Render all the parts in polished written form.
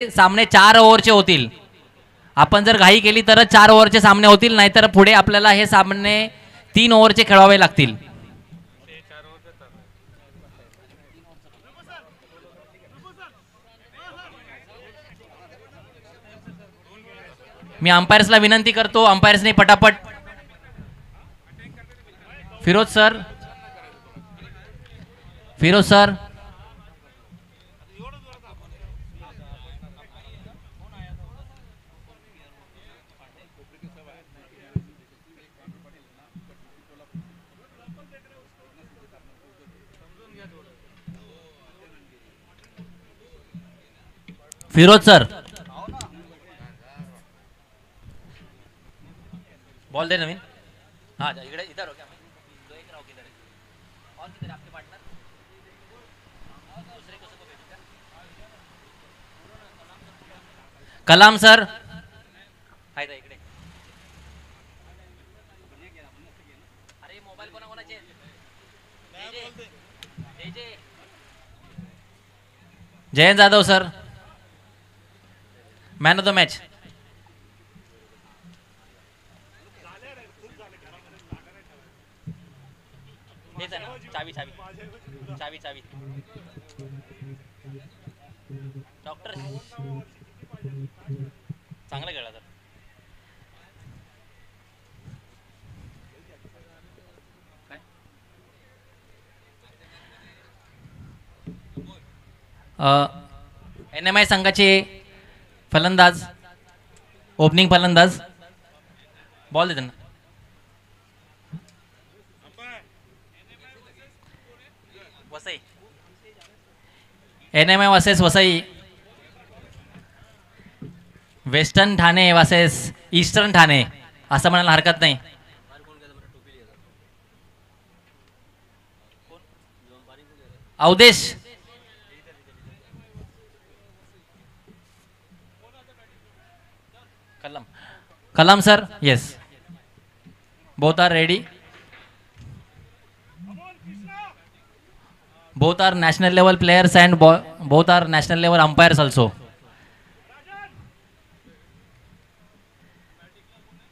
सामने 4 ओव्हरचे होतील. आपण जर घाई केली तर 4 ओव्हरचे सामने होतील, नाहीतर पुढे आपल्याला हे सामने 3 ओव्हरचे खेळावे लागतील. मी अंपायर्सला विनंती करतो, अंपायर्सने पटापट. Firoz sir, Firoz sir, Firoz sir, ball दे नवीन. हाँ इधर इधर हो क्या, दो एक रहो, किधर है और किधर है आपके पार्टनर, दूसरे को भेजो क्या. कलाम सर, हाय दा इकडे. अरे मोबाईल कोणा कोणाचे, Jayant Jadhav sir, man of the match. चावी चावी चावी चावी डॉक्टर चांगला खेळला सर. NMI संघाचे फलंदाज, ओपनिंग फलंदाज, बॉल दे त्यांना. Vasai, NMI versus Vasai, western Thane versus eastern Thane असं म्हणायला हरकत नाही. Awadhesh, Kalam, Kalam sir, yes, both are ready. Both are national level players and both are national level umpires also.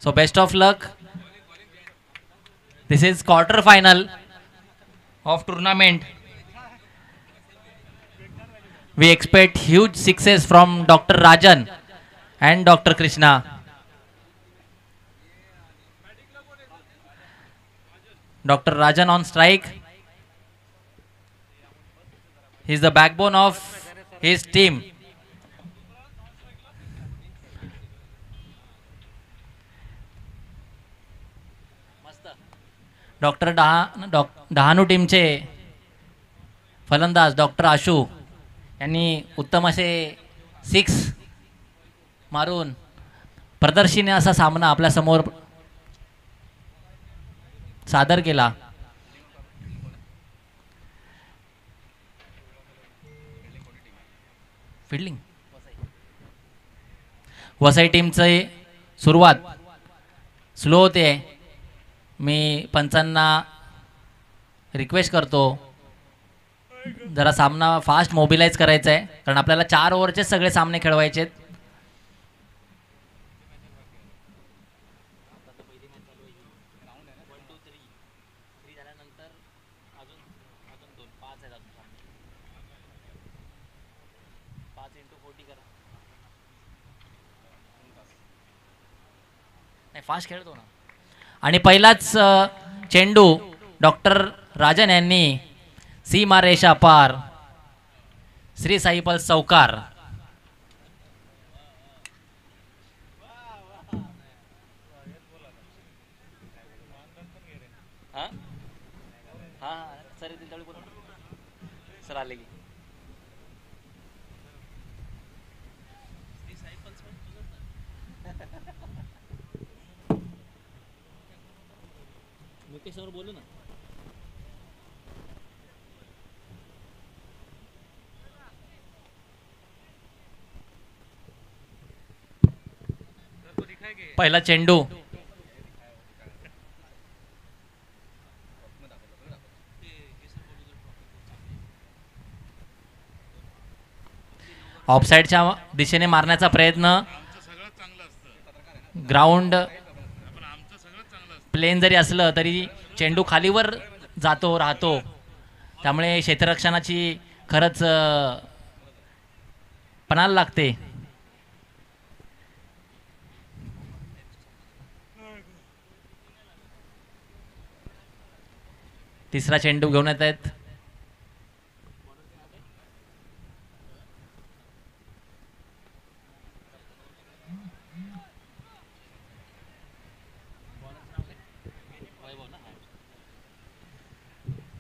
So best of luck. This is quarter final of tournament. We expect huge success from Dr. Rajan and Dr. Krishna. Dr. Rajan on strike. He is the backbone of his team. Doctor Dahanu टीमचे फलंदाज doctor Ashu यांनी उत्तम असे 6 मारून प्रदर्शनी असा सामना आपल्या समोर सादर केला. फिल्डिंग वसई टीमचे सुरुवात स्लो होते. मी पंचांना रिक्वेस्ट करतो जरा सामना फास्ट मोबिलाइज करायचा आहे, कारण आपल्याला 4 ओव्हरचे सगळे सामने खेळवायचे आहेत. फास्ट खेळतो ना. आणि पहिलाच चेंडू डॉक्टर राजन यांनी सीमा रेषा पार, श्री साईपल चौकार. सर आले की मुकेशवर बोलू ना. पहिला चेंडू ऑफसाईडच्या दिशेने मारण्याचा प्रयत्न. ग्राउंड प्लेन जरी असलं तरी चेंडू खालीवर जातो राहतो, त्यामुळे क्षेत्ररक्षणाची खरंच पणाला लागते. तिसरा चेंडू घेऊन येत आहेत.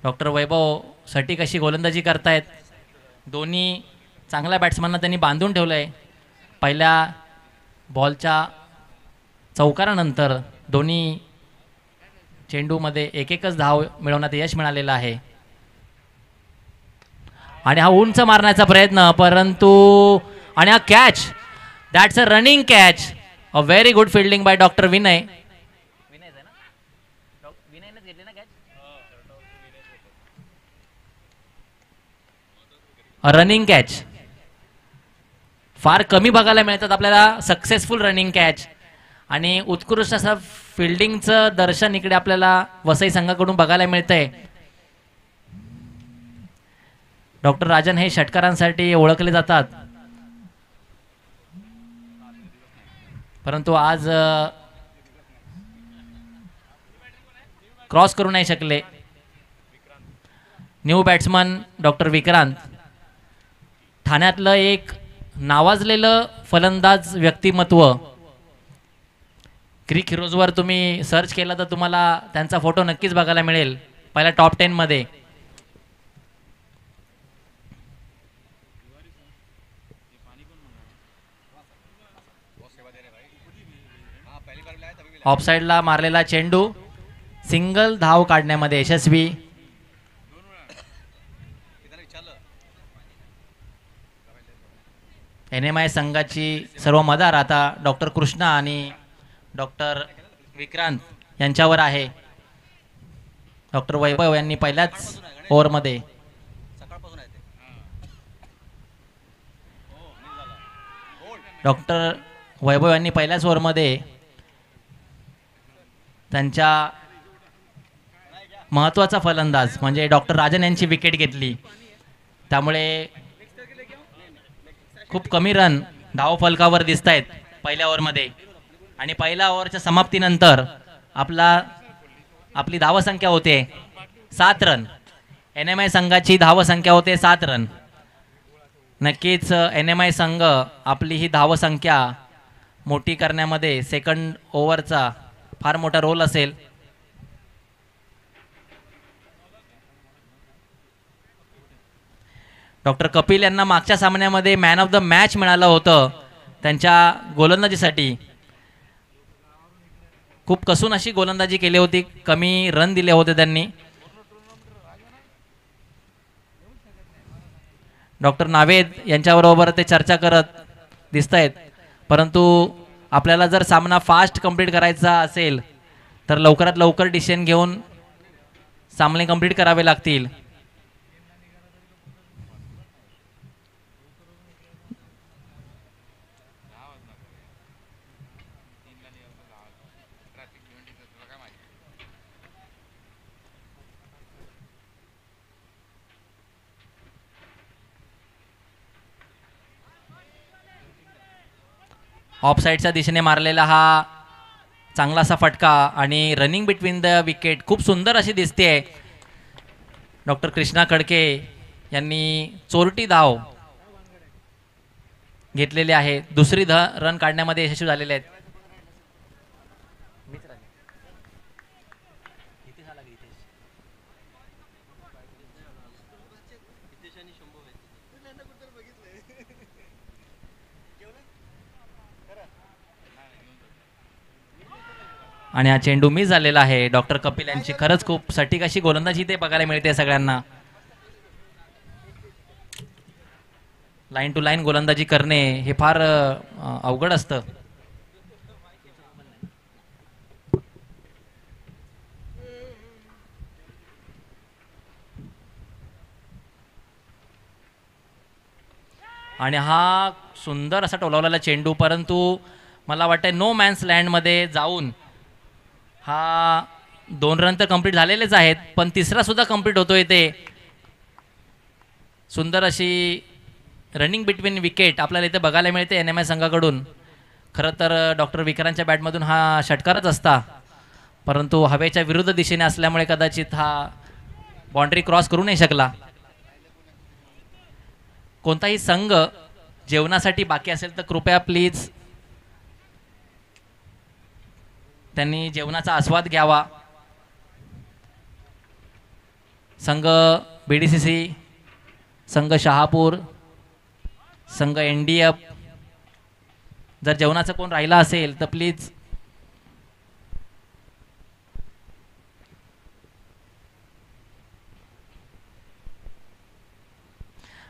डॉक्टर वैभव सटीक अशी गोलंदाजी करतायत. दोन्ही चांगल्या बॅट्समनना त्यांनी बांधून ठेवलं आहे. पहिल्या बॉलच्या चौकारानंतर दोन्ही चेंडूमध्ये एक एकच धाव मिळवण्यात यश मिळालेलं आहे. आणि हा उंच मारण्याचा प्रयत्न, परंतु आणि हा catch, that's a running catch. A very good fielding by doctor Vinay. Running catch फार कमी बघायला मिळतात आपल्याला, सक्सेसफुल रनिंग कॅच. आणि उत्कृष्ट असं फिल्डिंगचं दर्शन इकडे आपल्याला वसई संघाकडून बघायला मिळतंय. डॉक्टर राजन हे षटकारांसाठी ओळखले जातात, परंतु आज क्रॉस करू नाही शकले. न्यू बॅट्समन डॉक्टर विक्रांत, ठाण्यातलं एक नावाजलेलं फलंदाज व्यक्तिमत्व. क्रिक हिरोजवर तुम्ही सर्च केला तर तुम्हाला त्यांचा फोटो नक्कीच बघायला मिळेल पहिल्या टॉप 10 मध्ये. ऑफसाईडला मारलेला चेंडू सिंगल धाव काढण्यामध्ये यशस्वी. NMI संघाची सर्व मदार आता डॉक्टर कृष्णा आणि डॉक्टर विक्रांत यांच्यावर आहे. डॉक्टर वैभव यांनी पहिल्याच ओव्हरमध्ये त्यांच्या महत्त्वाचा फलंदाज म्हणजे डॉक्टर राजन यांची विकेट घेतली. त्यामुळे खूप कमी रन धावफलकावर दिसत आहेत पहिल्या ओव्हरमध्ये. आणि पहिल्या ओव्हरच्या समाप्तीनंतर आपली धावसंख्या होते 7 रन. NMI संघाची धावसंख्या होते 7 रन. नक्कीच NMI संघ आपली ही धावसंख्या मोठी करण्यामध्ये सेकंड ओव्हरचा फार मोठा रोल असेल. डॉक्टर कपिल यांना मागच्या सामन्यामध्ये मॅन ऑफ द मॅच मिळालं होतं त्यांच्या गोलंदाजीसाठी. खूप कसून अशी गोलंदाजी केली होती, कमी रन दिले होते त्यांनी. डॉक्टर नावेद यांच्याबरोबर ते चर्चा करत दिसत आहेत, परंतु आपल्याला जर सामना फास्ट कंप्लीट करायचा असेल तर लवकरात लवकर डिसिजन घेऊन सामने कंप्लीट करावे लागतील. ऑफ साईडच्या दिशेने मारलेला हा चांगलासा फटका आणि रनिंग बिटवीन द विकेट खूप सुंदर अशी दिसते. डॉक्टर कृष्णा खडके यांनी चोरटी धाव घेतलेली आहे. दुसरी रन काढण्यामध्ये यशस्वी झालेले आहेत. आणि हा चेंडू मिस झालेला आहे. डॉक्टर कपिल यांची खरंच खूप सटीक अशी गोलंदाजी ते बघायला मिळते सगळ्यांना. लाईन टू लाईन गोलंदाजी करणे हे फार अवघड असतं. आणि हा सुंदर असा टोलावलेला चेंडू, परंतु मला वाटतं नो मॅन्स लँडमध्ये जाऊन हा 2 रन तर कंप्लीट झालेलेच आहेत, पण तिसरा सुद्धा कंप्लीट होतोय ते. सुंदर अशी रनिंग बिटवीन विकेट आपल्याला इथे बघायला मिळते NMI संघाकडून. खरं तर डॉक्टर विक्रांतच्या बॅटमधून हा षटकारच असता, परंतु हवेच्या विरुद्ध दिशेने असल्यामुळे कदाचित हा बाउंड्री क्रॉस करू नाही शकला. कोणताही संघ जेवणासाठी बाकी असेल तर कृपया प्लीज त्यांनी जेवणाचा आस्वाद घ्यावा. संघ BDCC, संघ शहापूर, संघ NDF, जर जेवणाचं कोण राहिला असेल तर प्लीज.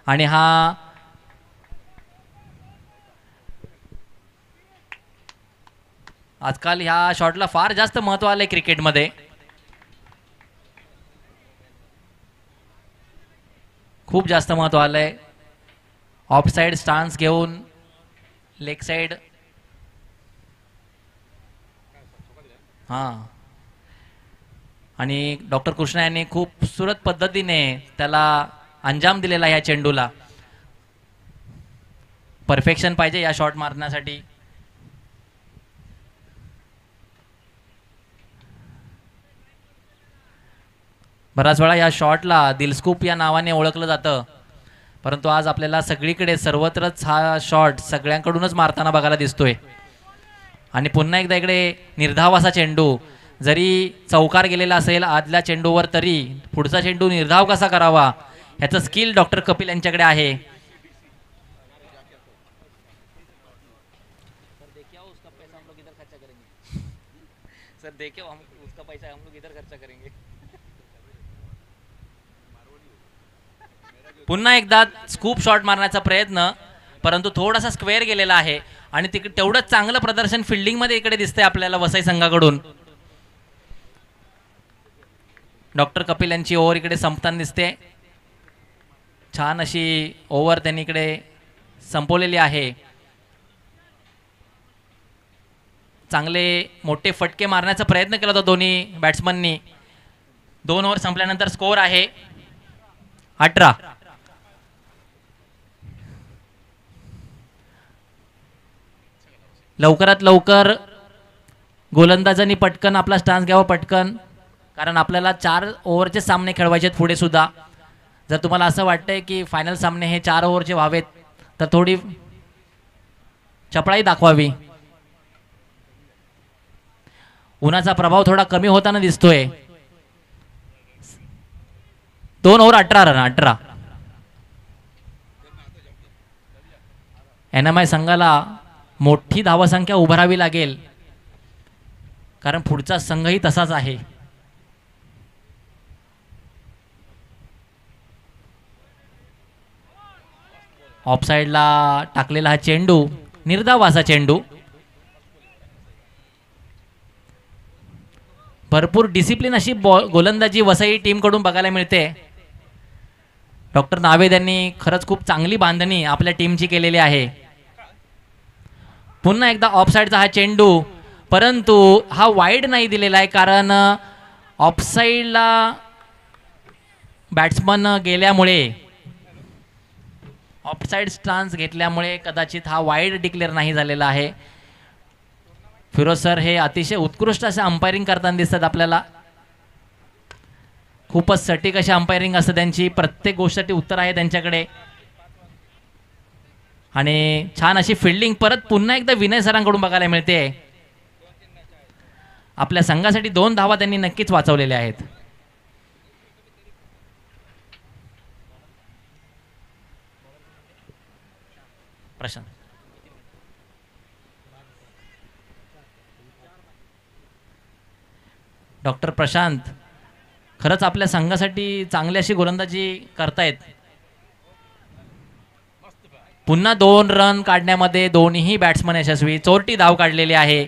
आणि हा आजकाल ह्या शॉटला फार जास्त महत्त्व आलंय क्रिकेटमध्ये. खूप जास्त महत्त्व आलंय. ऑफ साइड स्टान्स घेऊन लेग साइड, हां, आणि डॉक्टर कृष्णा यांनी खूप सुरत पद्धतीने त्याला अंजाम दिलेला या चेंडूला. परफेक्शन पाहिजे या शॉट मारण्यासाठी. बराच वेळा या शॉटला दिलस्कूप या नावाने ओळखलं जातं, परंतु आज आपल्याला सगळीकडे सर्वत्रच हा शॉट सगळ्यांकडूनच मारताना बघायला दिसतोय. आणि पुन्हा एकदा इकडे निर्धाव असा चेंडू, जरी चौकार गेलेला असेल आदल्या चेंडूवर तरी पुढचा चेंडू निर्धाव कसा करावा ह्याचं स्किल डॉक्टर कपिल यांच्याकडे आहे. सर देखिए हम उसका पैसा हम लोग इधर खर्चा करेंगे. पुन्हा एकदा स्कूप शॉट मारण्याचा प्रयत्न, परंतु थोडासा स्क्वेअर गेलेला आहे. आणि तिकडे तेवढंच चांगलं प्रदर्शन फिल्डिंगमध्ये इकडे दिसतंय आपल्याला वसई संघाकडून. डॉक्टर कपिल यांची ओव्हर इकडे संपताना दिसते. छान अशी ओव्हर त्यांनी इकडे संपवलेली आहे. चांगले मोठे फटके मारण्याचा प्रयत्न केला होता दोन्ही बॅट्समननी. 2 ओव्हर संपल्यानंतर स्कोर आहे 18. लवकरात लवकर गोलंदाजांनी पटकन आपला स्टान्स घ्यावा पटकन, कारण आपल्याला 4 ओव्हरचे सामने खेळवायचे आहेत पुढे सुद्धा. जर तुम्हाला असं वाटतंय की फायनल सामने हे 4 ओव्हरचे व्हावेत तर थोडी चपळाई दाखवावी. उन्हाचा प्रभाव थोडा कमी होताना दिसतोय. 2 ओव्हर 18 रन. 18. NMI संघाला मोठी धावसंख्या उभारावी लागेल, कारण पुढचा संघही तसाच आहे. ऑफसाईडला टाकलेला हा चेंडू, निर्धाव असा चेंडू. भरपूर डिसिप्लिन अशी गोलंदाजी वसई टीमकडून बघायला मिळते. डॉक्टर नावेद यांनी खरंच खूप चांगली बांधणी आपल्या टीमची केलेली आहे. पुन्हा एकदा ऑफसाईडचा हा चेंडू, परंतु हा वाईड नाही दिलेला आहे, कारण ऑफसाईडला बॅट्समन गेल्यामुळे, ऑफसाईड स्टान्स घेतल्यामुळे कदाचित हा वाईड डिक्लेअर नाही झालेला आहे. फिरोज सर हे अतिशय उत्कृष्ट असे अंपायरिंग करताना दिसतात आपल्याला. खूपच सटीक अशी अंपायरिंग असते त्यांची. प्रत्येक गोष्टीसाठी उत्तर आहे त्यांच्याकडे. आणि छान अशी फिल्डिंग परत पुन्हा एकदा विनय सरांकडून बघायला मिळते. आपल्या संघासाठी 2 धावा त्यांनी नक्कीच वाचवलेल्या आहेत. प्रशांत, डॉक्टर प्रशांत खरंच आपल्या संघासाठी चांगली अशी गोलंदाजी करतायत. पुन्हा 2 रन काढण्यामध्ये दोन्ही बॅट्समन यशस्वी. चोरटी धाव काढलेली आहे.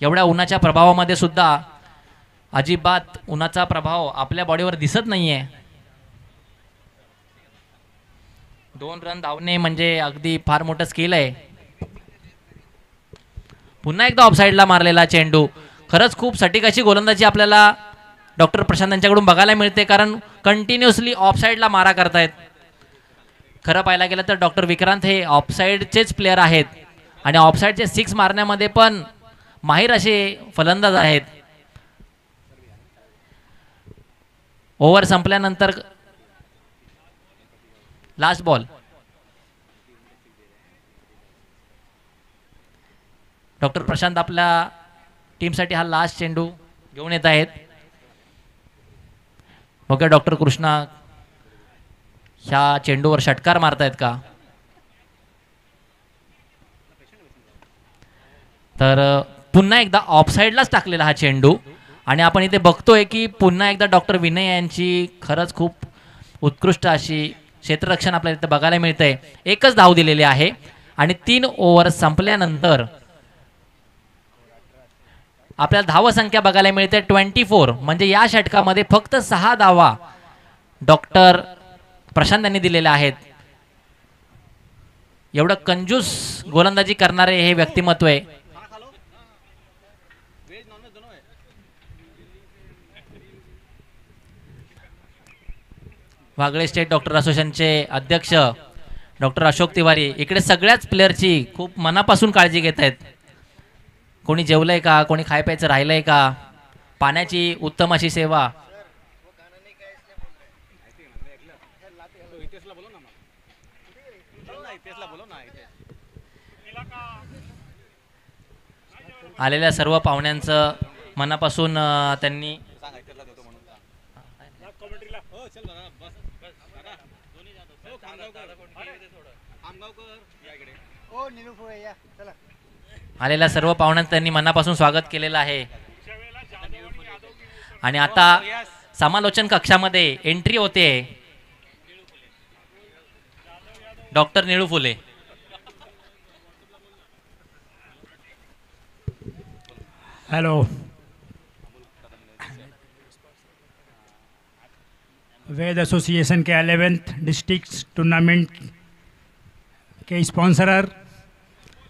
एवढ्या उन्हाच्या प्रभावामध्ये सुद्धा अजिबात उन्हाचा प्रभाव आपल्या बॉडीवर दिसत नाहीये. 2 रन धावणे म्हणजे अगदी फार मोठं स्किल आहे. पुन्हा एकदा ऑफसाईडला मारलेला चेंडू. खरंच खूप सटीक अशी गोलंदाजी आपल्याला डॉक्टर प्रशांत यांच्याकडून बघायला मिळते, कारण कंटिन्युअसली ऑफसाईडला मारा करतायत. खरं पाहायला गेलं तर डॉक्टर विक्रांत हे ऑफसाईडचेच प्लेयर आहेत आणि ऑफसाईडचे 6 मारण्यामध्ये पण माहीर असे फलंदाज आहेत. ओव्हर संपल्यानंतर लास्ट बॉल. डॉक्टर प्रशांत आपल्या टीमसाठी हा लास्ट चेंडू घेऊन येत आहेत. बघा डॉक्टर कृष्णा ह्या चेंडूवर षटकार मारतायत का. तर पुन्हा एकदा ऑफसाईडलाच टाकलेला हा चेंडू आणि आपण इथे बघतोय की पुन्हा एकदा डॉक्टर विनय यांची खरंच खूप उत्कृष्ट अशी क्षेत्ररक्षण आपल्याला इथे बघायला मिळतंय. एकच धाव दिलेली आहे आणि 3 ओव्हर संपल्यानंतर आपल्याला धावसंख्या बघायला मिळते 24. म्हणजे या षटकामध्ये फक्त 6 धावा डॉक्टर प्रशांत यांनी दिलेल्या आहेत. एवढं कंजूस गोलंदाजी करणारे हे व्यक्तिमत्व आहे. वागळे स्टेट डॉक्टर असोसिएशनचे अध्यक्ष डॉक्टर अशोक तिवारी इकडे सगळ्याच प्लेयरची खूप मनापासून काळजी घेत आहेत. कोणी जेवलंय का, कोणी खाय प्यायचं राहिलंय का, पाण्याची उत्तम अशी सेवा. आलेल्या सर्व पाहुण्यांचं मनापासून त्यांनी आलेल्या सर्व पाहुण्यांचं त्यांनी मनापासून स्वागत केलेलं आहे. आणि आता समालोचन कक्षामध्ये एंट्री होते doctor Nilu Phule. Hello, Ved association के 11th डिस्ट्रिक्ट टूर्नामेंट के sponsorer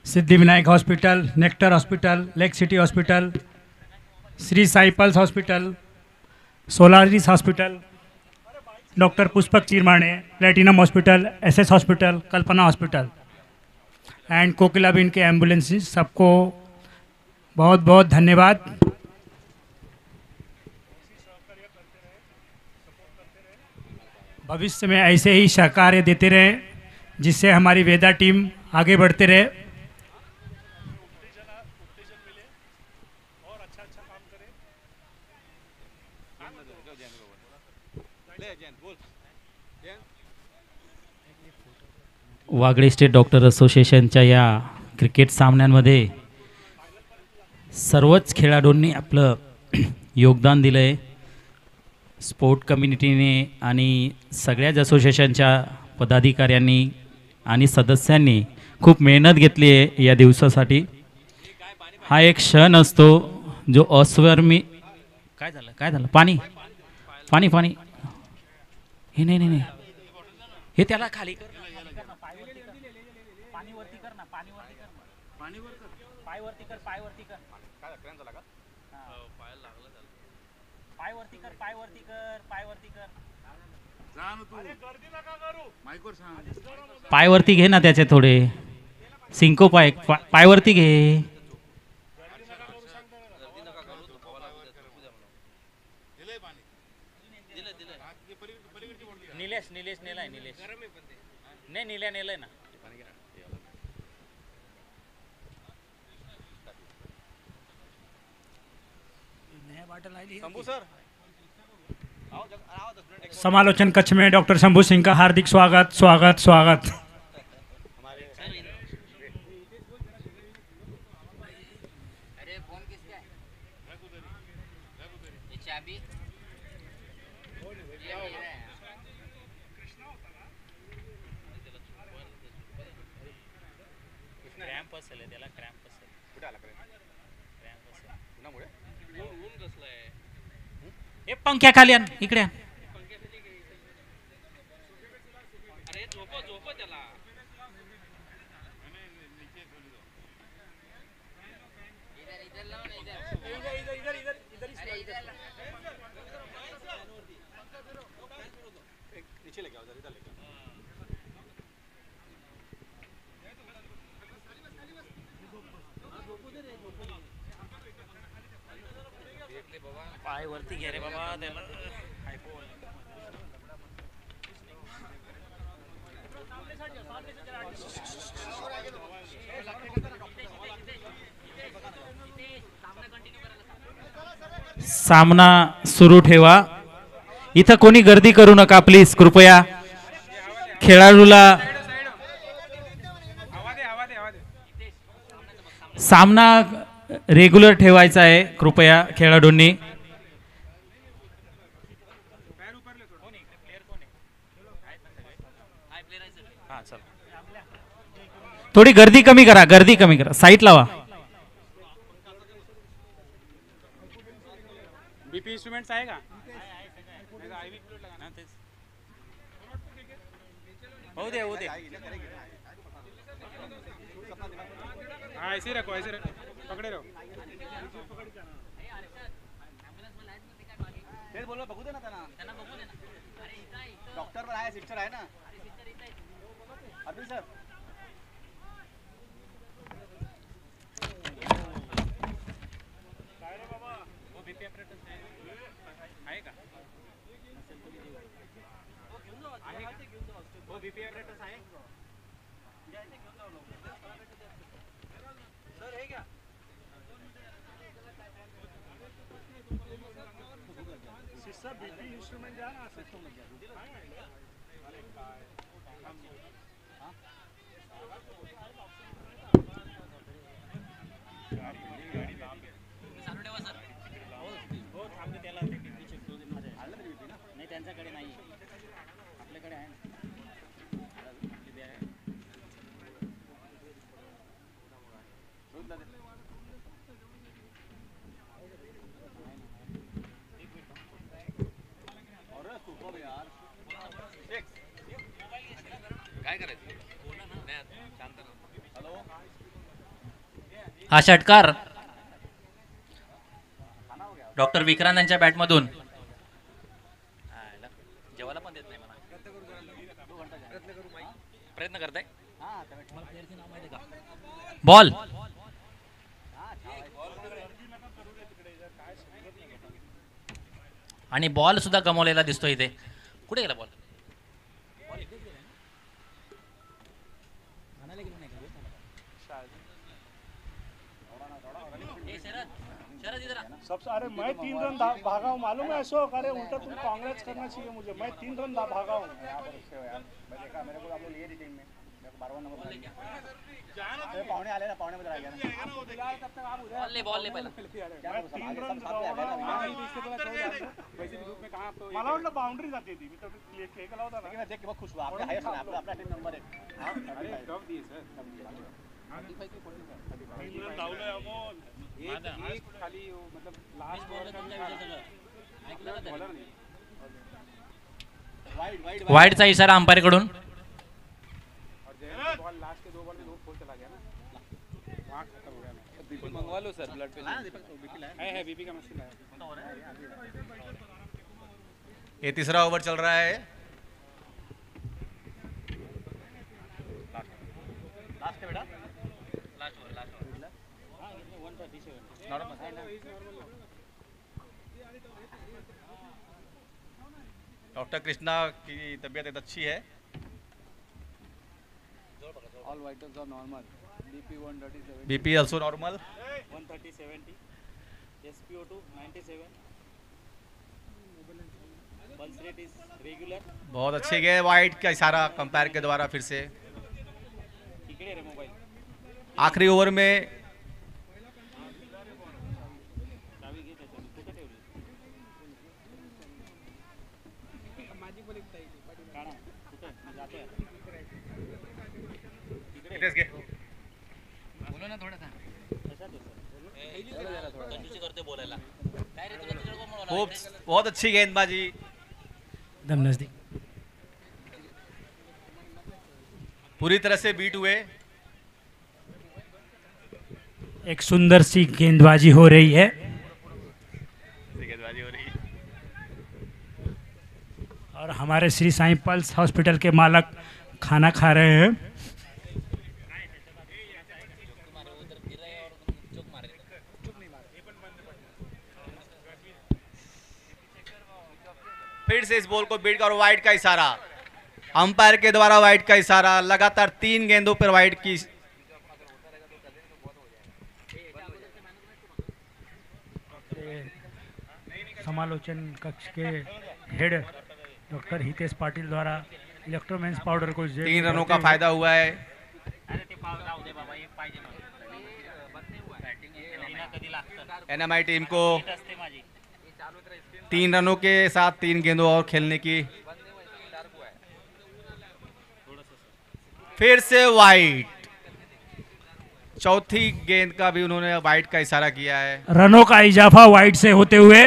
Siddhivinayak hospital, Nectar hospital, Lake City hospital, Shri Saipulse hospital, Solaris hospital, doctor Pushpak Chirmane, Platinum hospital, SS hospital, Kalpana hospital and Kokilaben के एम्बुलेंसेस, सबको बहुत बहुत धन्यवाद. भविष्य में ऐसे ही सहकार्य देते रहे जिससे हमारी वेदा टीम आगे बढ़ते रहे. वागळे स्टेट डॉक्टर असोसिएशनच्या या क्रिकेट सामन्यांमध्ये सर्वच खेळाडूंनी आपलं योगदान दिलं आहे. स्पोर्ट कम्युनिटीने आणि सगळ्याच असोसिएशनच्या पदाधिकाऱ्यांनी आणि सदस्यांनी खूप मेहनत घेतली आहे या दिवसासाठी. हा एक क्षण असतो जो अस्वर्मी. काय झालं पाणी पाणी पाणी हे नाही हे त्याला खाली कर. पायवरती घे ना त्याचे थोडे सिंको पायवरती घे. निलेश नेलाय नाही नेलाय ना. समालोचन कक्ष में डॉक्टर शंभू सिंह का हार्दिक स्वागत स्वागत स्वागत. पंख्या खाली आण इकडे. पाय वरती घे रे बाबा त्याला. सामना सुरू ठेवा. इथं कोणी गर्दी करू नका प्लीज कृपया. खेळाडूला सामना रेग्युलर ठेवायचा आहे कृपया खेळाडूंनी. थोडी गर्दी कमी करा, गर्दी कमी करा, साईट लावा. बीपी इंस्ट्रूमेंट्स आहे का? हो दे हो दे. हाँ ऐसे रखो, ऐसे रखो, पकड़े रहो. तेच बोललो, बघू दे ना त्यांना. डॉक्टर पण आहे, सिस्टर आहे ना. अभी सर वो बीपी ऑपरेटर आहे का? वो बीपी ऑपरेटर आहे. सर है क्या? सिस्टर बीपी इंस्ट्रूमेंट जा ना सिस्टम में नाही त्यांच्याकडे नाही, आपल्याकडे आहे. काय करायचं? हा षटकार डॉक्टर विक्रांत यांच्या बॅटमधून. जेवायला पण देत नाही मला. प्रयत्न करताय. बॉल आणि बॉल सुद्धा गमावलेला दिसतो इथे. कुठे गेला बॉल? सबसे अरे मैं 3 रन भागा हूँ, मालूम है अशोक? अरे उल्टा तुम कांग्रेस करना चाहिए मुझे. मैं 3 रन भागा हूँ. मेरे को आप लोग लिए थी टीम में, मेरे को 12वां नंबर पावणे आले ना, पावणे मध्ये आ गया ना. बॉल ले पहिला. मैं 3 रन मला वाटलं बाउंड्री जाते ती. मी तर हे केला होता ना. देख बहुत खुश हुआ. आपका हाईएस्ट है, आपला टीम नंबर 1. अरे टॉप दिए सर. 3 रन धावले अमोल. एक खाली मतलब लास्ट बॉल का बॉलर नहीं. वाइड वाईडचा इशारा अंपायर कडून. और जैसे बॉल लास्ट के 2 बॉल में 2 फोर चला गया ना, वहाँ खत्म हो गया. बीपी मंगवा लो सर, ब्लड पे है बीपी का मशीन है. ये तीसरा ओवर चल रहा है. लास्ट है बेटा. डॉक्टर कृष्णा की तबीयत अच्छी है. All vitals are normal. BP 137, BP also normal. 130/70, SpO2 97, pulse rate is regular. बहुत अच्छी गए. वाइड का इशारा कंपायर के द्वारा फिर से. इकडे रे मोबाईल. आखिरी ओवर में चावी घे त्याच्यात. कुठे ठेवली? माझी पण एकटा काढा. कुठे जाते? इकडेच घे. बोलो ना थोडासा. कंजूसी करते बोलायला. काय रे तुला तुझ्याकडे कोण बोलवलं? खूब बहुत अच्छी गेंदबाजी. एकदम नजदीक. पूरी तरह से बीट हुए. एक सुंदर सी गेंदबाजी हो रही है गेंदबाजी हो रही. और हमारे श्री साईं पल्स हॉस्पिटल के मालक खाना खा रहे हैं. फिर से इस बॉल को बीट कर वाइड का इशारा, अंपायर के द्वारा वाइड का इशारा। लगातार 3 गेंदों पर वाइड की। समालोचन कक्ष के हेड डॉक्टर हितेश पाटिल द्वारा इलेक्ट्रोमेंस पाउडर को 3 रनों का फायदा हुआ है। एनएमआई टीम को 3 रनों के साथ 3 गेंदों और खेलने की। फिर से वाइड, चौथी गेंद का भी उन्होंने वाइड का इशारा किया है। रनों का इजाफा वाइड से होते हुए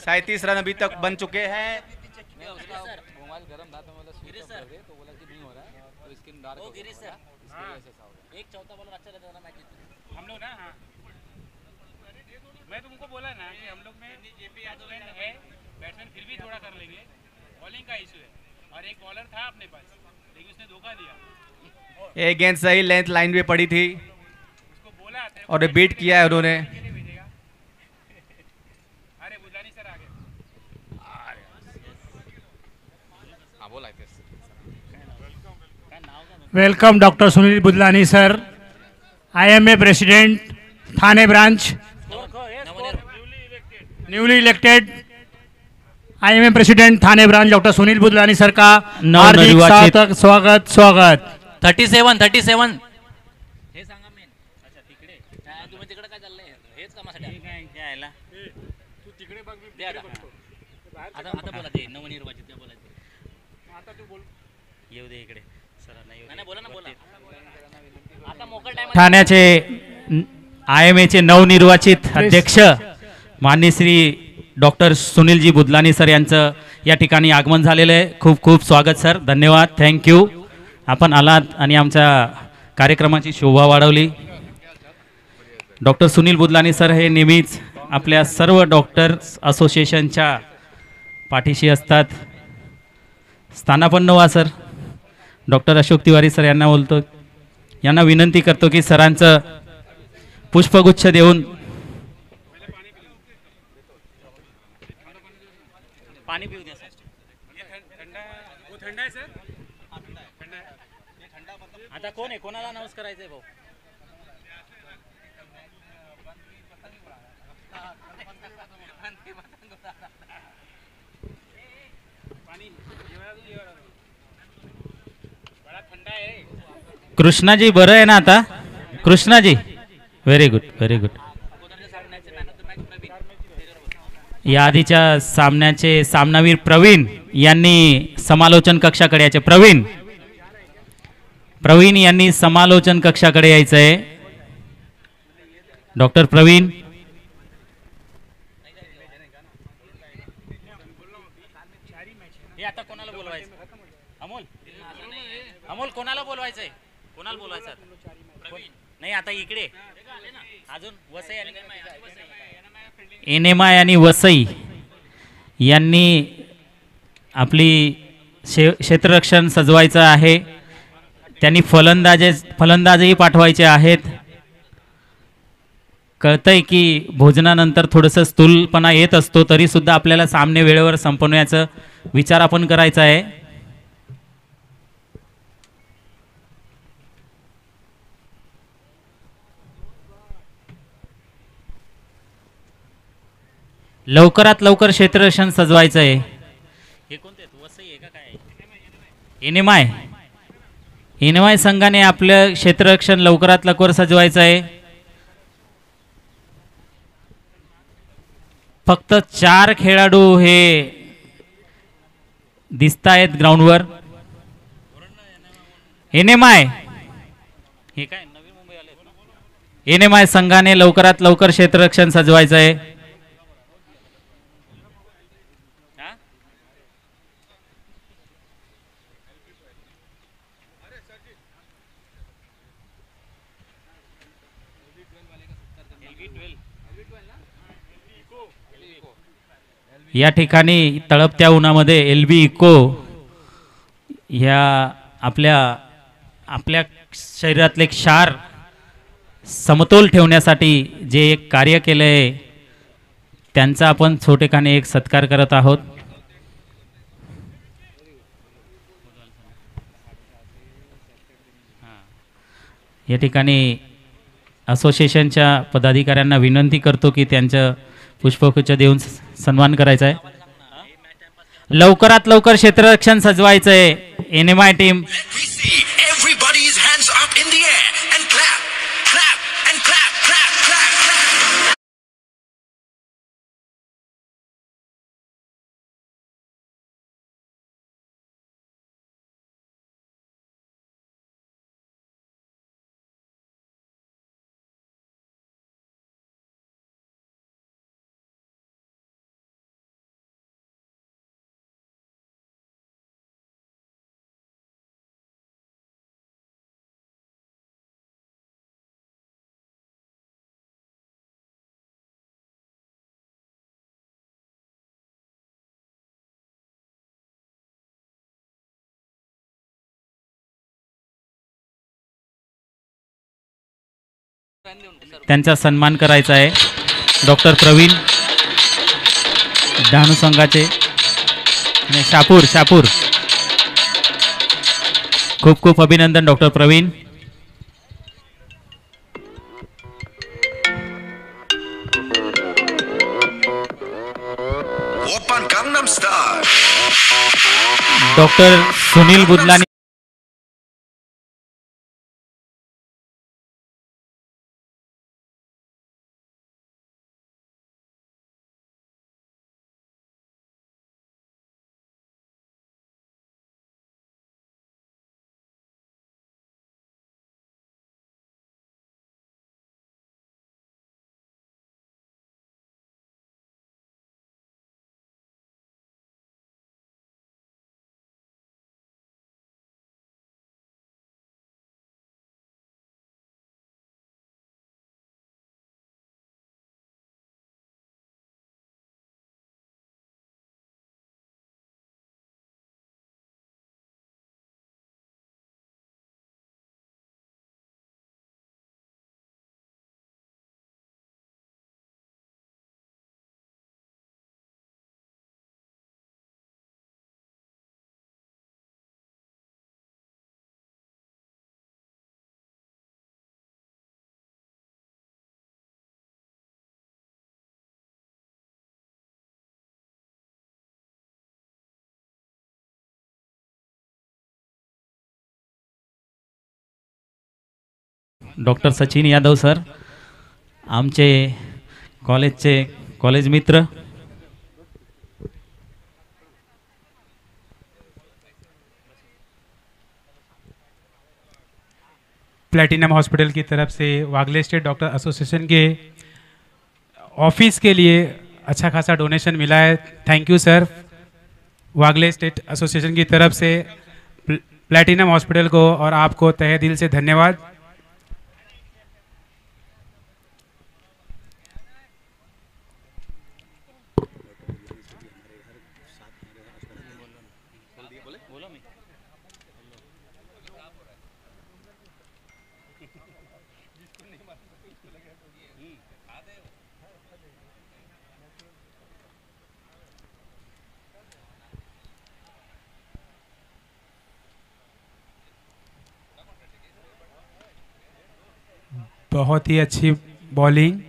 सैंतीस रन अभी तक बन चुके हैं। मोबाइल गर्म था तो बोला स्विच ऑफ कर दे, तो बोला कि नहीं हो रहा है, तो स्क्रीन डार्क हो गया। एक चौथा बॉलर अच्छा रहता था मैच जीतने हम लोग ना। हाँ, मैं तुमको बोला ना कि हम लोग में जेपी यादव है बैट्समैन, फिर भी थोड़ा कर लेंगे। बॉलिंग का इशू है, और एक बॉलर था अपने पास लेकिन उसने धोखा दिया। एक गेंद सही लेंथ लाइन पे पड़ी थी उसको बोला और बीट किया है उन्होंने। अरे बुधानी सर आ गए। हाँ बोला welcome doctor Sunil Budlani sir, IMA president Thane branch, newly elected IMA president Thane branch doctor Sunil Budlani sir का हार्दिक सादर स्वागत। 37 हे सांगा मेन। अच्छा तिकडे तुम्ही तिकडे काय चाललंय, हेच कामासाठी यायला तू तिकडे बघ, मी द्या तिकडे आता. बघतो. आता बोला ते नवनिर्वाचित ते बोलायचं. आता तू बोल. येऊ दे इकडे सरांना येऊ नाही बोला ना बोला. आता मोकळ टाइम ठाण्याचे IMA चे नवनिर्वाचित अध्यक्ष माननीय श्री डॉक्टर सुनीलजी बुदलानी सर यांचं या ठिकाणी आगमन झालेलं आहे. खूप खूप स्वागत सर, धन्यवाद, थँक्यू. आपण आलात आणि आमच्या कार्यक्रमाची शोभा वाढवली. डॉक्टर सुनील बुदलानी सर हे नेहमीच आपल्या सर्व डॉक्टर्स असोसिएशनच्या पाठीशी असतात. स्थानापन्न व्हा sir. Doctor Ashok Tiwari sir यांना बोलतो, यांना विनंती करतो की सरांचं पुष्पगुच्छ देऊन पाणी पिऊ द्या सर. ये ठंडा, वो ठंडा है सर. ठंडा है. आता कोण आहे, कोणाला अनाउन्स करायचंय भाऊ? पानी बड़ा ठंडा है. कृष्णाजी बरं आहे ना आता? Krishnaji very good very good. या आधीच्या सामन्याचे सामनावीर प्रवीण यांनी समालोचन कक्षाकडे यायचे. प्रवीण यांनी समालोचन कक्षाकडे यायचं आहे. डॉक्टर प्रवीण. हे आता कोणाला बोलवायचं? अमोल कोणाला बोलवायचंय? कोणाला बोलवायचं? नाही आता इकडे अजून वसई आणि NMI आणि वसई यांनी आपली क्षेत्ररक्षण सजवायचं आहे. त्यांनी फलंदाजही पाठवायचे आहेत. कळतंय की भोजनानंतर थोडंसं स्थूलपणा येत असतो, तरी सुद्धा आपल्याला सामने वेळेवर संपवण्याचा विचार आपण करायचा आहे. लवकरात लवकर क्षेत्ररक्षण सजवायचं आहे. हे कोणते वसई आहे का काय? NMI संघाने आपलं क्षेत्ररक्षण लवकरात लवकर सजवायचं आहे. फक्त 4 खेळाडू हे दिसत आहेत ग्राउंडवर. NMI हे काय नवी मुंबई आले? NMI संघाने लवकरात लवकर क्षेत्ररक्षण सजवायचं आहे. या ठिकाणी तळपत्या उन्हामध्ये LV इको ह्या आपल्या आपल्या शरीरातले क्षार समतोल ठेवण्यासाठी जे एक कार्य केलं आहे त्यांचा आपण छोटेखानी एक सत्कार करत आहोत. या ठिकाणी असोसिएशनच्या पदाधिकाऱ्यांना विनंती करतो की त्यांचं पुष्पगुच्छ देऊन सन्मान करायचा आहे. लवकरात लवकर क्षेत्ररक्षण सजवायचं आहे. NMI team We see everybody's hands up in the air and clap, clap, and clap, clap, clap, clap. त्यांचा सन्मान करायचा आहे. डॉक्टर प्रवीण डहाणू संघाचे आणि शापूर खूप खूप अभिनंदन doctor Praveen. Open Gangnam Style. Doctor Sunil Budlani doctor Sachin Yadav sir आमचे कॉलेज मित्र. प्लैटिनम हॉस्पिटल की तरफ से वागले स्टेट डॉक्टर एसोसिएशन के ऑफिस के लिए अच्छा खासा डोनेशन मिला है. Thank you sir. Wagle estate association की तरफ से प्लैटिनम हॉस्पिटल को और आपको तहे दिल से धन्यवाद. बहुत ही अच्छी बॉलिंग.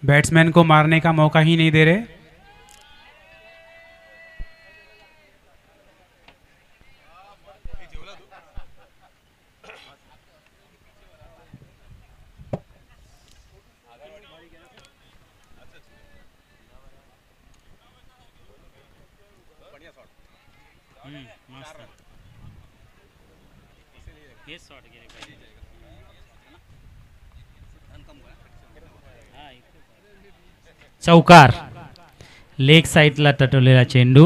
बैट्समैन को मारने का मौका ही नहीं दे रहे. चौकार लेग साईडला तटवलेला चेंडू.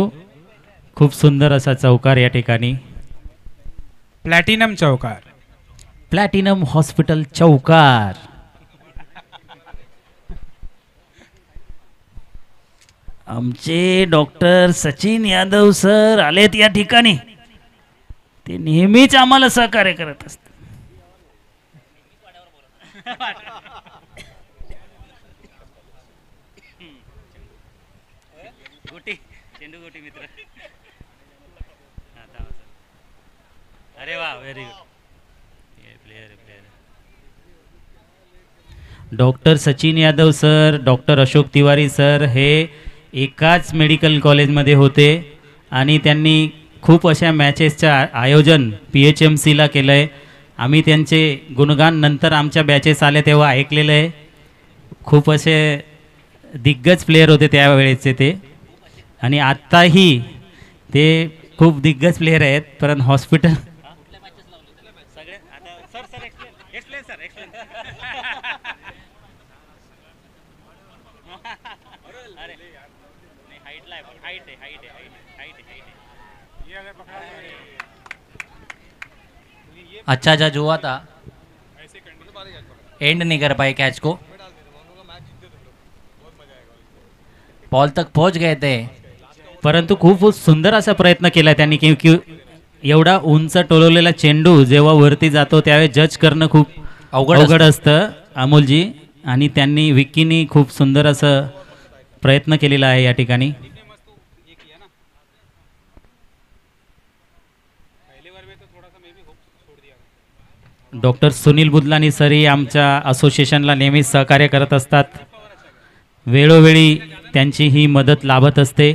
खूप सुंदर असा चौकार या ठिकाणी. प्लैटिनम चौकार. प्लॅटिनम हॉस्पिटल चौकार. आमचे डॉक्टर सचिन यादव सर आलेत या ठिकाणी. ते नेहमीच आम्हाला सहकार्य करत असतात. चेंडू मित्र. अरे वा, very good. Doctor Sachin Yadav sir, doctor Ashok Tiwari sir हे एकाच मेडिकल कॉलेजमध्ये होते आणि त्यांनी खूप अशा मॅचेसचं आयोजन PHMCला केलं आहे. आम्ही त्यांचे गुणगान नंतर आमच्या बॅचेस आले तेव्हा ऐकलेलं आहे. खूप असे दिग्गज प्लेयर होते त्यावेळेचे ते, आणि आत्ताही ते खूप दिग्गज प्लेयर आहेत. पण हॉस्पिटल अच्छा जा जुआ था, एंड नहीं कर पाए कैच को, बॉल तक पहुंच गए थे. परंतु खूप सुंदर असा प्रयत्न केला त्यांनी की एवढा उंच टोलवलेला चेंडू जेव्हा वरती जातो त्यावेळेस जज करणं खूप अवघड असतं अमोलजी, आणि त्यांनी विक्कीनी खूप सुंदर असं प्रयत्न केलेला आहे या ठिकाणी. डॉक्टर सुनील बुदलानी सरही आमच्या असोसिएशनला नेहमीच सहकार्य करत असतात. वेळोवेळी त्यांची ही मदत लाभत असते.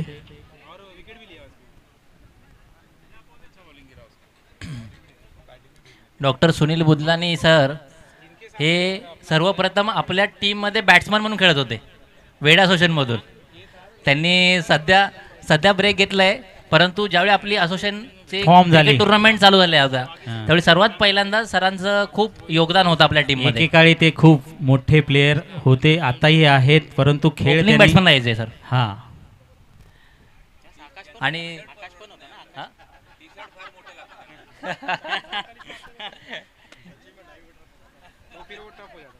डॉक्टर सुनील बुदलानी सर हे सर्वप्रथम आपल्या टीममध्ये बॅट्समन म्हणून खेळत होते वेड असोसिएशनमधून. त्यांनी सध्या ब्रेक घेतला आहे, परंतु ज्यावेळी आपली असोसिएशनचे टुर्नामेंट चालू झाले होता त्यावेळी सर्वात पहिल्यांदा सरांचं खूप योगदान होतं आपल्या टीममध्ये. एकेकाळी ते खूप मोठे प्लेयर होते, आताही आहेत, परंतु खेळ बॅट्समन यायचे सर. हां, आणि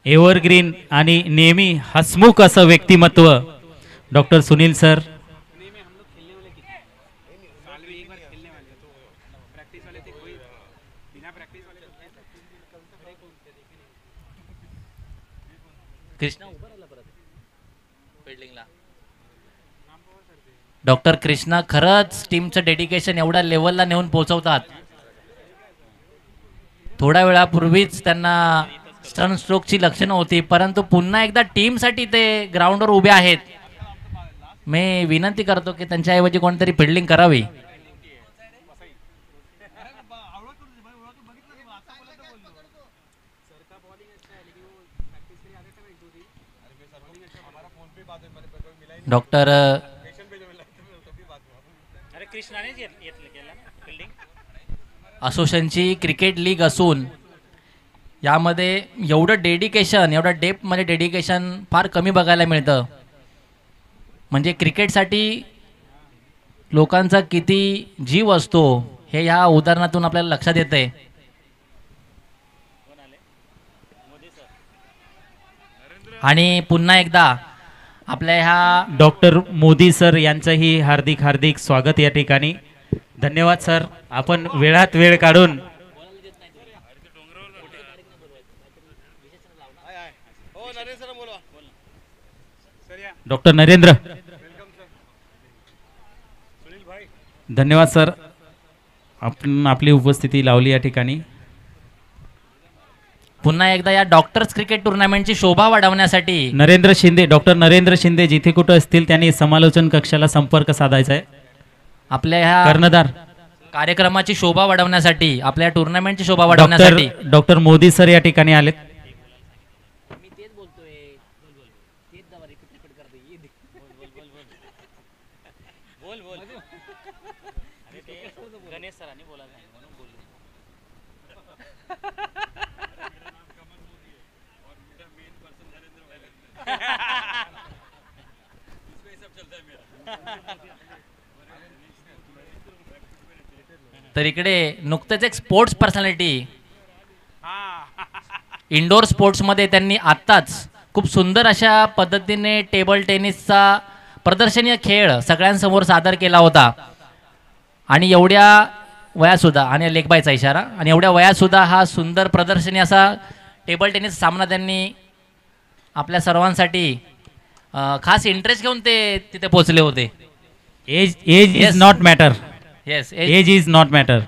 एव्हरग्रीन आणि नेहमी हसमुख असं व्यक्तिमत्व doctor Sunil sir. Doctor Krishna खरंच टीमचं डेडिकेशन एवढ्या लेवलला नेऊन पोहोचवतात. थोड्या वेळापूर्वीच त्यांना सनस्ट्रोकची लक्षणं होती, परंतु पुन्हा एकदा टीमसाठी ते ग्राउंडवर उभे आहेत. मी विनंती करतो की त्यांच्याऐवजी कोणतरी फिल्डिंग करावी. डॉक्टर असोसिएशनची क्रिकेट लीग असून यामध्ये एवढं डेडिकेशन, एवढं डेप्थमध्ये डेडिकेशन फार कमी बघायला मिळतं. म्हणजे क्रिकेटसाठी लोकांचा किती जीव असतो हे ह्या उदाहरणातून आपल्याला लक्षात येते. आणि पुन्हा एकदा आपल्या ह्या डॉक्टर मोदी सर यांचंही हार्दिक हार्दिक स्वागत या ठिकाणी. धन्यवाद सर, आपण वेळात वेळ काढून डॉक्टर नरेंद्र. धन्यवाद सर, आपण आपली उपस्थिती लावली या ठिकाणी. पुन्हा एकदा या डॉक्टर्स क्रिकेट टुर्नामेंटची शोभा वाढवण्यासाठी नरेंद्र शिंदे, डॉक्टर नरेंद्र शिंदे जिथे कुठं असतील त्यांनी समालोचन कक्षाला संपर्क साधायचा आहे. आपल्या ह्या कर्णधार कार्यक्रमाची शोभा वाढवण्यासाठी, आपल्या टुर्नामेंटची शोभा वाढवण्यासाठी डॉक्टर मोदी सर या ठिकाणी आलेत. तर इकडे नुकतेच एक स्पोर्ट्स पर्सनॅलिटी इंडोर स्पोर्ट्समध्ये त्यांनी आत्ताच खूप सुंदर अशा पद्धतीने टेबल टेनिसचा प्रदर्शनीय खेळ सगळ्यांसमोर सादर केला होता आणि एवढ्या वयातसुद्धा, आणि लेखबाईचा इशारा, आणि एवढ्या वयातसुद्धा हा सुंदर प्रदर्शनी असा टेबल टेनिस सामना त्यांनी आपल्या सर्वांसाठी खास इंटरेस्ट घेऊन ते तिथे पोहोचले होते. Age is not matter. Yes, age is not matter.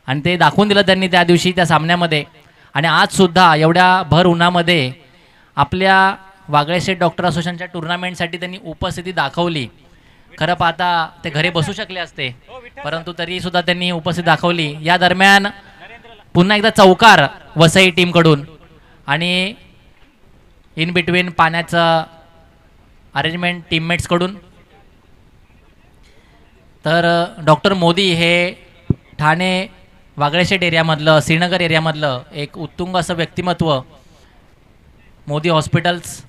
आणि ते दाखवून दिलं त्यांनी त्या दिवशी त्या सामन्यामध्ये. आणि आजसुद्धा एवढ्या भर उन्हामध्ये आपल्या वागळे स्टेट डॉक्टर असोसिएशनच्या टुर्नामेंटसाठी त्यांनी उपस्थिती दाखवली. खरं पाहता ते घरी बसू शकले असते, परंतु तरीसुद्धा त्यांनी उपस्थिती दाखवली. या दरम्यान पुन्हा एकदा चौकार वसई टीमकडून आणि इन बिटवीन पाण्याचं अरेंजमेंट टीममेट्सकडून. तर डॉक्टर मोदी हे ठाणे वागळेशेट एरियामधलं, श्रीनगर एरियामधलं एक उत्तुंग असं व्यक्तिमत्व, मोदी हॉस्पिटल्स.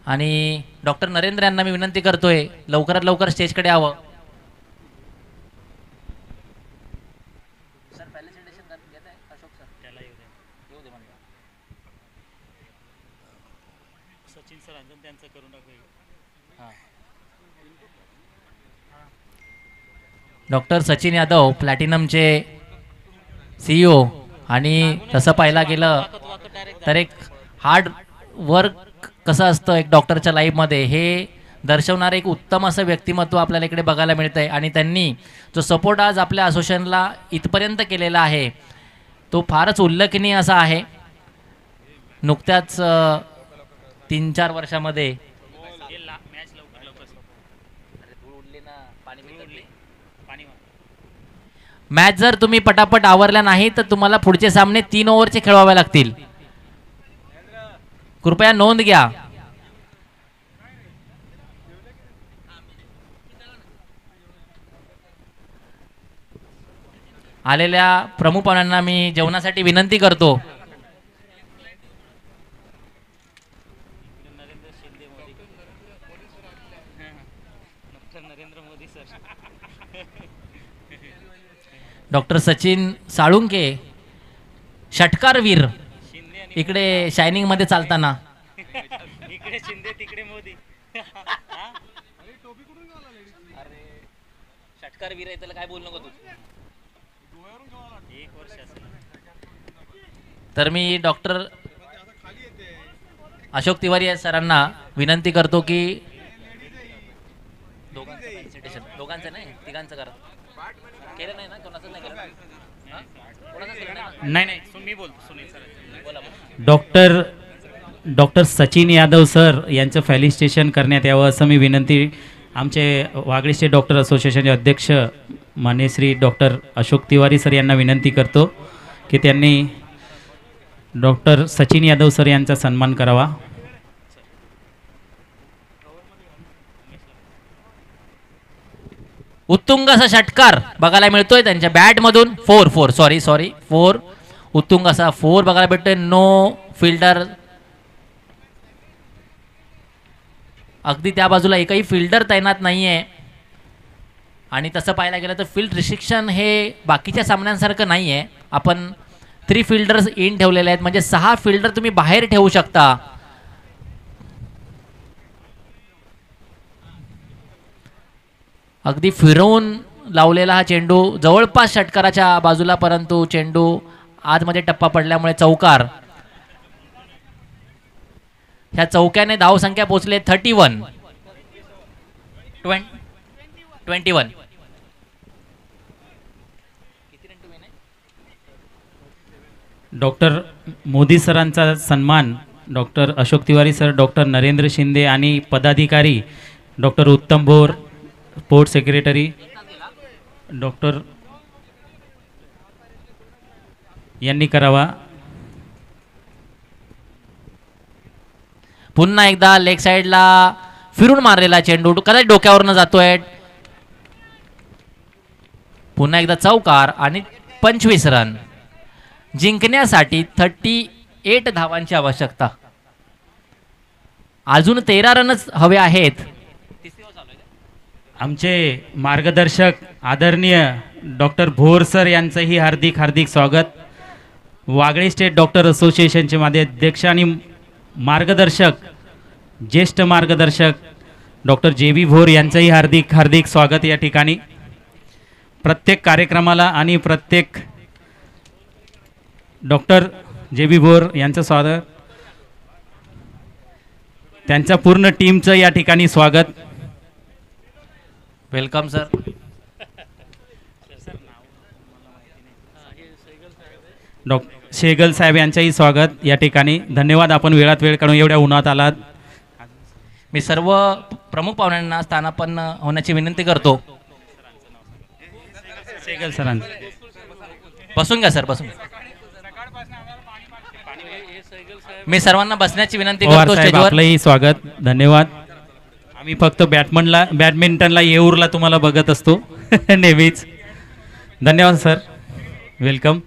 आणि डॉक्टर नरेंद्र यांना मी विनंती करतोय लवकरात लवकर स्टेजकडे यावं. डॉक्टर सचिन यादव प्लॅटिनमचे CEO, आणि तसं पाहायला गेलं तर एक हार्ड वर्क कसं असतं एक डॉक्टरच्या लाईफमध्ये हे दर्शवणारं एक उत्तम असं व्यक्तिमत्व आपल्याला इकडे बघायला मिळतं आहे. आणि त्यांनी जो सपोर्ट आज आपल्या असोसिएशनला इथपर्यंत केलेला आहे तो फारच उल्लेखनीय असा आहे. नुकत्याच 3-4 वर्षामध्ये मॅच जर तुम्ही पटापट आवरल्या नाही तर तुम्हाला पुढचे सामने 3 ओव्हरचे खेळवावे लागतील. कृपया नोंद घ्या. आलेल्या प्रमुख पाहुण्यांना मी जेवणासाठी विनंती करतो. डॉक्टर सचिन साळुंके, षटकारवीर, इकडे शायनिंग मध्ये चालताना. इकडे शिंदे तिकडे मोदी. षटकारवीर आहे त्याला काय बोलू नको तू. तर मी डॉक्टर अशोक तिवारी सरांना विनंती करतो की दोघांचं नाही, तिघांचं करा. केलं नाही ना, कोणाचं नाही केलं. नाही मी बोलतो. डॉक्टर सचिन यादव सर यांचं फेलिसिटेशन करण्यात यावं असं मी विनंती आमचे वागळे स्टेट डॉक्टर असोसिएशनचे अध्यक्ष मान्य श्री डॉक्टर अशोक तिवारी सर यांना विनंती करतो की त्यांनी डॉक्टर सचिन यादव सर यांचा सन्मान करावा. उत्तुंग असा षटकार बघायला मिळतोय त्यांच्या बॅटमधून. 4 उत्तुंग असा 4 बघायला भेटतोय. नो फिल्डर, अगदी त्या बाजूला एकही फिल्डर तैनात नाही आहे. आणि तसं पाहायला गेलं तर फील्ड रिस्ट्रिक्शन हे बाकीच्या सामन्यांसारखं नाही आहे. आपण 3 फिल्डर्स इन ठेवलेले आहेत, म्हणजे 6 फिल्डर तुम्ही बाहेर ठेवू शकता. अगदी फिरवून लावलेला हा चेंडू जवळपास षटकाराच्या बाजूला, परंतु चेंडू आतमध्ये टप्पा पडल्यामुळे चौकार. ह्या चौक्याने धावसंख्या पोहोचले 31. डॉक्टर मोदी सरांचा सन्मान doctor Ashok Tiwari sir, doctor Narendra Shinde आणि पदाधिकारी डॉक्टर उत्तम भोर, स्पोर्ट्स सेक्रेटरी डॉक्टर यांनी करावा. पुन्हा एकदा लेग साइडला फिरून मारलेला चेंडू कदाचित डोक्यावरनं जातोय. पुन्हा एकदा चौकार आणि 25 रन. जिंकण्यासाठी 38 धावांची आवश्यकता. अजून 13 रनच हवे आहेत. आमचे मार्गदर्शक आदरणीय डॉक्टर भोर सर यांचंही हार्दिक हार्दिक स्वागत. वागळे स्टेट डॉक्टर असोसिएशनचे माझे अध्यक्ष आणि मार्गदर्शक, ज्येष्ठ मार्गदर्शक डॉक्टर जे बी भोर यांचंही हार्दिक हार्दिक स्वागत या ठिकाणी. प्रत्येक कार्यक्रमाला आणि प्रत्येक डॉक्टर जे बी भोर यांचं स्वागत, त्यांच्या पूर्ण टीमचं या ठिकाणी स्वागत. Welcome sir. शेगल साहेब यांचंही स्वागत या ठिकाणी. धन्यवाद, आपण वेळात वेळ काढून एवढ्या उन्हात आलात. मी सर्व प्रमुख पाहुण्यांना स्थानापन्न होण्याची विनंती करतो. शेगल सरांचं. बसून घ्या सर, बसून घ्या. मी सर्वांना बसण्याची विनंती पवार करतो साहेब, स्टेजवर. आपलंही स्वागत, धन्यवाद. आम्ही फक्त बॅडमिंटनला येऊरला तुम्हाला बघत असतो नेहमीच. धन्यवाद सर, वेलकम.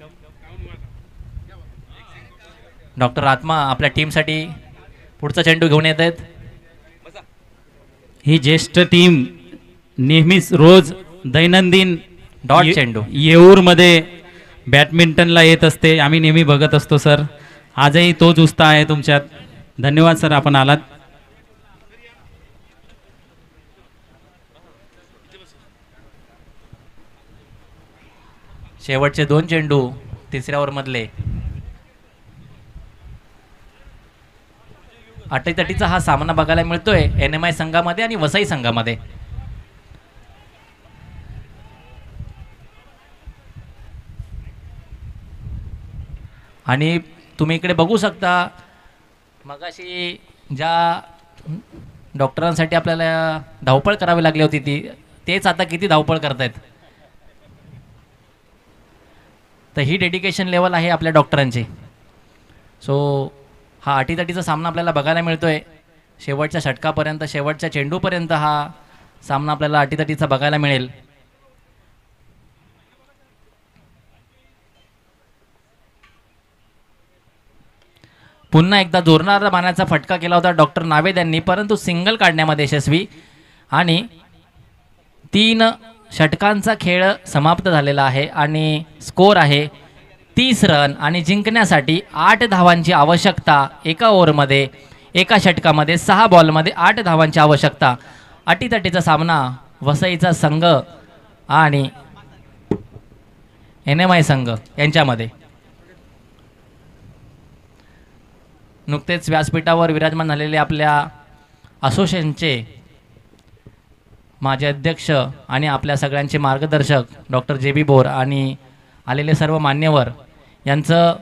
डॉक्टर आत्मा आपल्या टीमसाठी पुढचा चेंडू घेऊन येत आहेत. ही ज्येष्ठ टीम नेहमीच रोज दैनंदिन डॉट चेंडू येऊरमध्ये बॅडमिंटनला येत असते. आम्ही नेहमी बघत असतो सर. आजही तोच उत्साह आहे तुमच्यात. धन्यवाद सर, आपण आलात. शेवटचे 2 चेंडू तिसऱ्या ओव्हरमधले. अटीतटीचा हा सामना बघायला मिळतोय NMI संघामध्ये आणि वसई संघामध्ये. आणि तुम्ही इकडे बघू शकता, मगाशी ज्या डॉक्टरांसाठी आपल्याला धावपळ करावी लागली होती तेच आता किती धावपळ करतायत. तर ही डेडिकेशन लेवल आहे आपल्या डॉक्टरांची. सो हा अटीतटीचा सामना आपल्याला बघायला मिळतोय. शेवटच्या षटकापर्यंत, शेवटच्या चेंडूपर्यंत हा सामना आपल्याला अटीतटीचा बघायला मिळेल. पुन्हा एकदा जोरदार मारण्याचा फटका केला होता डॉक्टर नावेद यांनी, परंतु सिंगल काढण्यामध्ये यशस्वी. आणि 3 षटकांचा खेळ समाप्त झालेला आहे आणि स्कोर आहे 30 रन. आणि जिंकण्यासाठी 8 धावांची आवश्यकता. एका ओव्हरमध्ये, एका षटकामध्ये 6 बॉलमध्ये 8 धावांची आवश्यकता. अटीतटीचा सामना वसईचा संघ आणि NMI संघ यांच्यामध्ये. नुकतेच व्यासपीठावर विराजमान झालेले आपल्या असोसिएशनचे माजी अध्यक्ष आणि आपल्या सगळ्यांचे मार्गदर्शक डॉक्टर जे बी बोर आणि आलेले सर्व मान्यवर यांचं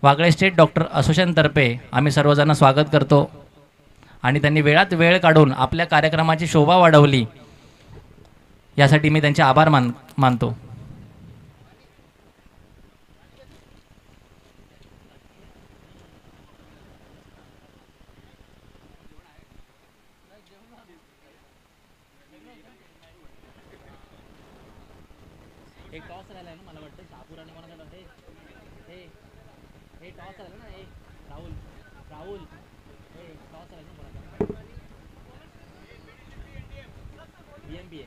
वागळे स्टेट डॉक्टर असोसिएशनतर्फे आम्ही सर्वजण स्वागत करतो. आणि त्यांनी वेळात वेळ काढून आपल्या कार्यक्रमाची शोभा वाढवली, यासाठी मी त्यांचे आभार मानतो. एक टॉस राहिला ना, मला वाटतं शाहपूर आणि कोणाचा टॉस आहे. हे टॉस राहिला ना, राहुल राहुल हे टॉस राहिला ना कोणाचा. BMP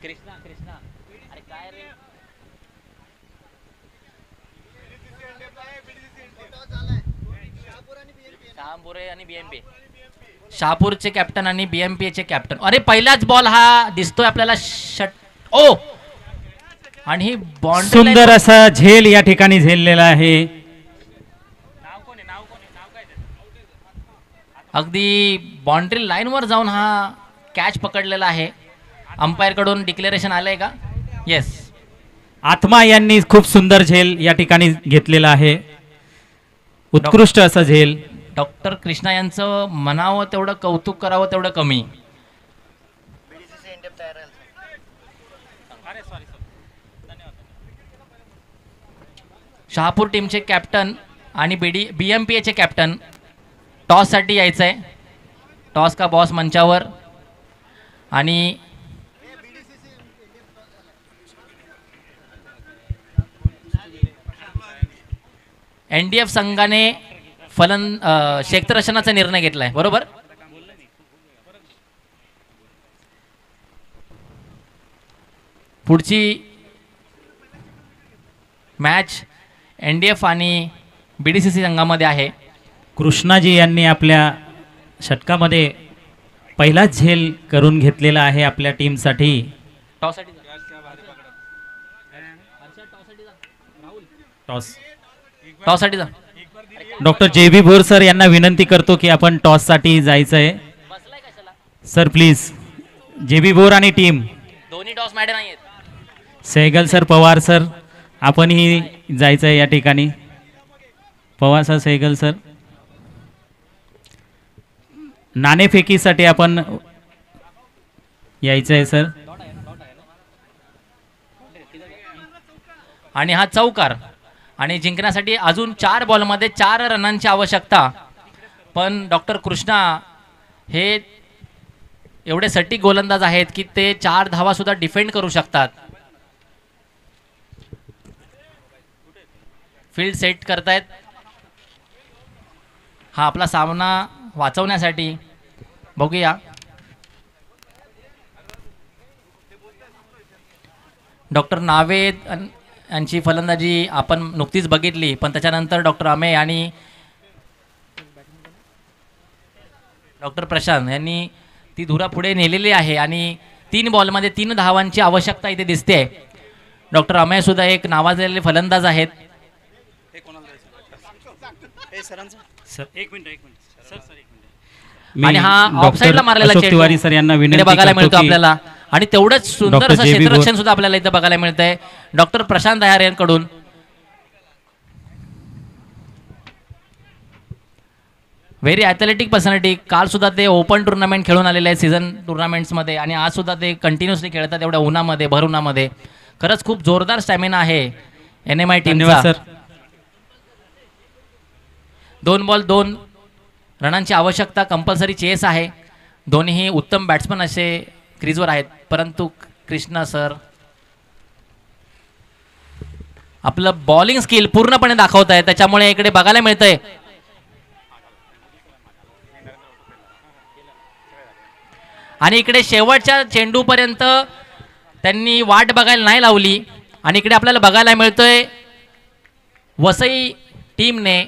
कृष्णा कृष्णा, अरे काय रे. शहापुरे आणि BMP, शहापूरचे कॅप्टन आणि BMP चे कॅप्टन. अरे पहिलाच बॉल हा दिसतोय आपल्याला ओ, आणि ही बॉन्ड सुंदर असा झेल या ठिकाणी झेललेला आहे. अगदी बाउंड्री लाईनवर जाऊन हा कॅच पकडलेला आहे. अंपायर कडून डिक्लेरेशन आलंय का? येस, आत्मा यांनी खूप सुंदर झेल या ठिकाणी घेतलेला आहे. उत्कृष्ट असा झेल. डॉक्टर कृष्णा यांचं म्हणावं तेवढं कौतुक करावं तेवढं कमी. शहापूर टीमचे कॅप्टन आणि BMP चे कॅप्टन टॉससाठी यायचं आहे. टॉस का बॉस मंचावर. आणि NDF संघाने क्षेत्ररक्षणाचा निर्णय घेतलाय, बरोबर. पुढची मॅच NDF आणि BDCC संघामध्ये आहे. कृष्णाजी यांनी आपल्या षटकामध्ये पहिलाच झेल करून घेतलेला आहे आपल्या टीमसाठी. टॉससाठी जा. डॉक्टर JB भोर सर यांना विनंती करतो की आपण टॉससाठी जायचं आहे. सर प्लीज, JB भोर आणि टीम. दोन्ही टॉस मॅडे नाही आहेत. सहगल सर, पवार सर, आपणही जायचं आहे या ठिकाणी. पवार सर, सहगल सर, नाणेफेकीसाठी आपण यायचं आहे सर. आणि हा चौकार आणि जिंकण्यासाठी अजून 4 बॉलमध्ये 4 रनांची आवश्यकता. पण डॉक्टर कृष्णा हे एवढे सटीक गोलंदाज आहेत की ते 4 धावा सुद्धा डिफेंड करू शकतात. फील्ड सेट करतायत हा आपला सामना वाचवण्यासाठी. बघूया डॉक्टर नावेद यांची फलंदाजी आपण नुकतीच बघितली, पण त्याच्यानंतर डॉक्टर अमे आणि डॉक्टर प्रशांत यांनी ती धुरा पुढे नेलेली आहे आणि 3 बॉलमध्ये 3 धावांची आवश्यकता इथे दिसते. डॉक्टर अमे सुद्धा एक नावाजलेले फलंदाज आहेत. आणि हा ऑफसाईडला मारलेला चेंडू तिवारी सर यांना विनंती बघायला मिळतो करतो की आपल्याला. आणि तेवढंच सुंदर डॉक्टर असं JB क्षेत्ररक्षण सुद्धा आपल्याला इथं बघायला मिळतंय डॉक्टर प्रशांत दयार यांकडून. Very athletic personality. काल सुद्धा ते ओपन टुर्नामेंट खेळून आलेले आहेत सीझन टुर्नामेंट्समध्ये आणि आज सुद्धा ते कंटिन्युअसली खेळतात एवढ्या उन्हामध्ये, भर उन्हामध्ये. खरंच खूप जोरदार स्टॅमिना आहे NMI टीमचा. सर 2 बॉल 2 रनांची आवश्यकता. कंपल्सरी चेस आहे. दोन्हीही उत्तम बॅट्समन असे क्रीजवर आहेत, परंतु कृष्णा सर आपलं बॉलिंग स्किल पूर्णपणे दाखवत आहे. त्याच्यामुळे इकडे बघायला मिळतंय आणि इकडे शेवटच्या चेंडूपर्यंत त्यांनी वाट बघायला नाही लावली. आणि इकडे आपल्याला बघायला मिळतोय वसई टीमने